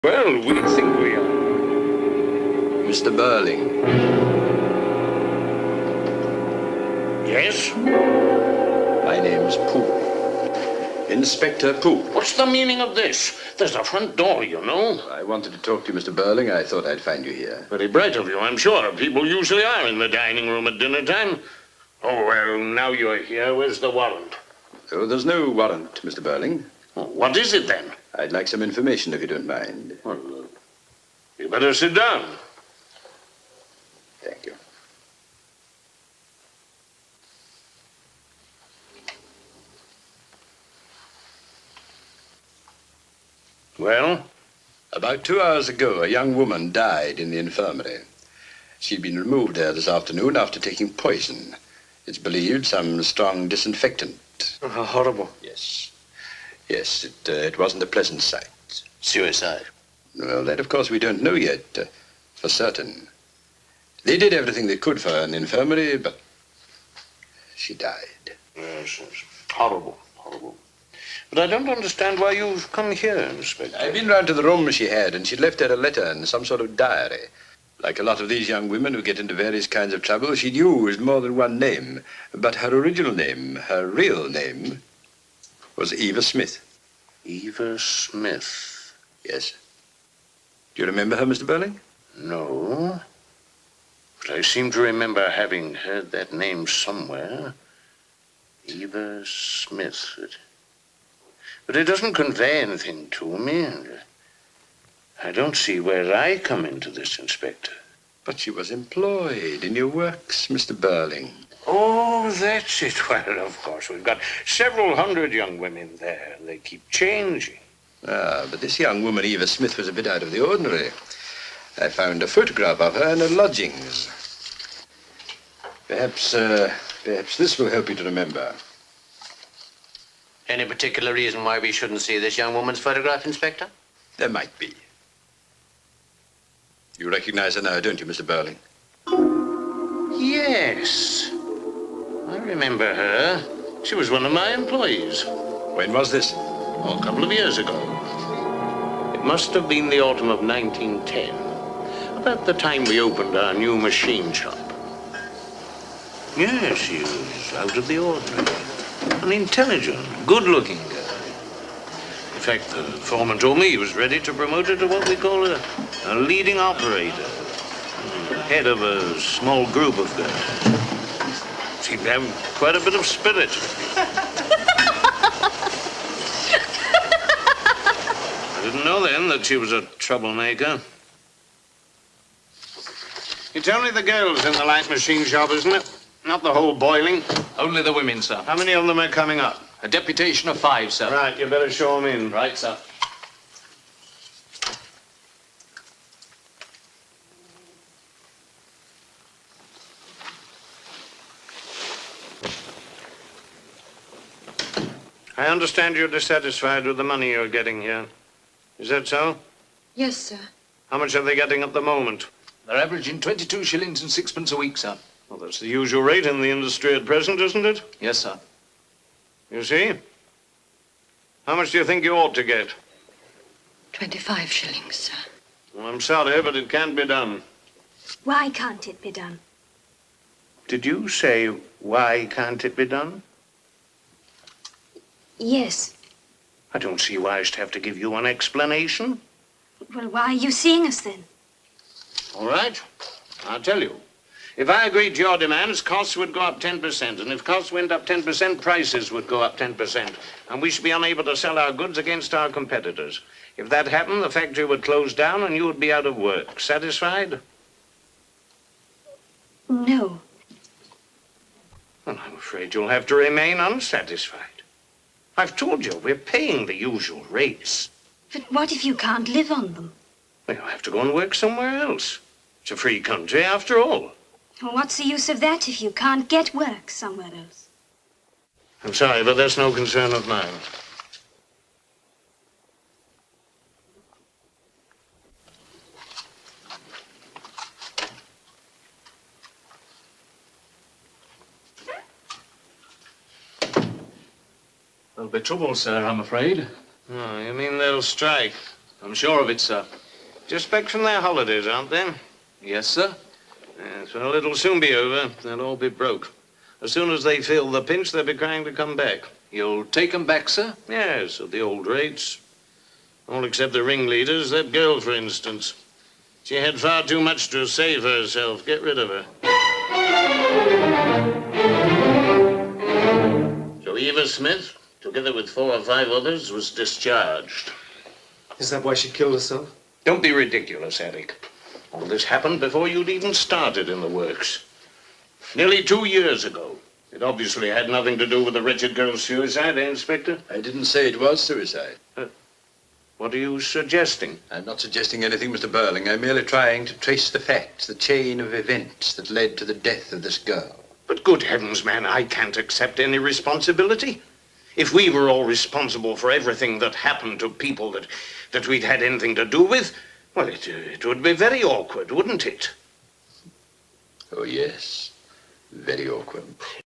Well, we think we are. Mr. Birling. Yes? My name's Pooh. Inspector Pooh. What's the meaning of this? There's a front door, you know. I wanted to talk to you, Mr. Birling. I thought I'd find you here. Very bright of you, I'm sure. People usually are in the dining room at dinner time. Oh, well, now you're here. Where's the warrant? Oh, there's no warrant, Mr. Birling. Oh, what is it, then? I'd like some information, if you don't mind. Well, you better sit down. Thank you. Well? About 2 hours ago, a young woman died in the infirmary. She'd been removed there this afternoon after taking poison. It's believed some strong disinfectant. Oh, how horrible. Yes. Yes, it wasn't a pleasant sight. Suicide. Well, that, of course, we don't know yet, for certain. They did everything they could for her in the infirmary, but she died. Yes, yes. Horrible, horrible. But I don't understand why you've come here, Inspector. I've been round to the room she had, and she'd left there a letter and some sort of diary. Like a lot of these young women who get into various kinds of trouble, she'd used more than one name. But her original name, her real name, was Eva Smith. Eva Smith? Yes. Do you remember her, Mr. Birling? No. But I seem to remember having heard that name somewhere. Eva Smith. But it doesn't convey anything to me. I don't see where I come into this, Inspector. But she was employed in your works, Mr. Birling. Oh, that's it. Well, of course, we've got several hundred young women there, and they keep changing. Ah, but this young woman, Eva Smith, was a bit out of the ordinary. I found a photograph of her in her lodgings. Perhaps this will help you to remember. Any particular reason why we shouldn't see this young woman's photograph, Inspector? There might be. You recognize her now, don't you, Mr. Birling? Yes. I remember her. She was one of my employees. When was this? Oh, a couple of years ago. It must have been the autumn of 1910. About the time we opened our new machine shop. Yes, she was out of the ordinary. An intelligent, good-looking girl. In fact, the foreman told me he was ready to promote her to what we call a leading operator. Head of a small group of girls. Seemed to have quite a bit of spirit. I didn't know then that she was a troublemaker. It's only the girls in the light machine shop, isn't it? Not the whole boiling. Only the women, sir. How many of them are coming up? A deputation of 5, sir. Right, you better show them in. Right, sir. I understand you're dissatisfied with the money you're getting here. Is that so? Yes, sir. How much are they getting at the moment? They're averaging 22 shillings and sixpence a week, sir. Well, that's the usual rate in the industry at present, isn't it? Yes, sir. You see? How much do you think you ought to get? 25 shillings, sir. Well, I'm sorry, but it can't be done. Why can't it be done? Did you say, why can't it be done? Yes. I don't see why I should have to give you an explanation. Well, why are you seeing us then? All right, I'll tell you. If I agreed to your demands, costs would go up 10%. And if costs went up 10%, prices would go up 10%. And we should be unable to sell our goods against our competitors. If that happened, the factory would close down and you would be out of work. Satisfied? No. Well, I'm afraid you'll have to remain unsatisfied. I've told you, we're paying the usual rates. But what if you can't live on them? Well, you'll have to go and work somewhere else. It's a free country, after all. Well, what's the use of that if you can't get work somewhere else? I'm sorry, but that's no concern of mine. There'll be trouble, sir, I'm afraid. Oh, you mean they'll strike? I'm sure of it, sir. Just back from their holidays, aren't they? Yes, sir. Yes, well, it'll soon be over. They'll all be broke. As soon as they feel the pinch, they'll be crying to come back. You'll take 'em back, sir? Yes, at the old rates. All except the ringleaders, that girl, for instance. She had far too much to say for herself. Get rid of her. So Eva Smith, together with 4 or 5 others, was discharged. Is that why she killed herself? Don't be ridiculous, Eric. All this happened before you'd even started in the works. Nearly 2 years ago. It obviously had nothing to do with the wretched girl's suicide, eh, Inspector? I didn't say it was suicide. What are you suggesting? I'm not suggesting anything, Mr. Birling. I'm merely trying to trace the facts, the chain of events that led to the death of this girl. But good heavens, man, I can't accept any responsibility. If we were all responsible for everything that happened to people that we'd had anything to do with, well, it would be very awkward, wouldn't it? Oh, yes. Very awkward.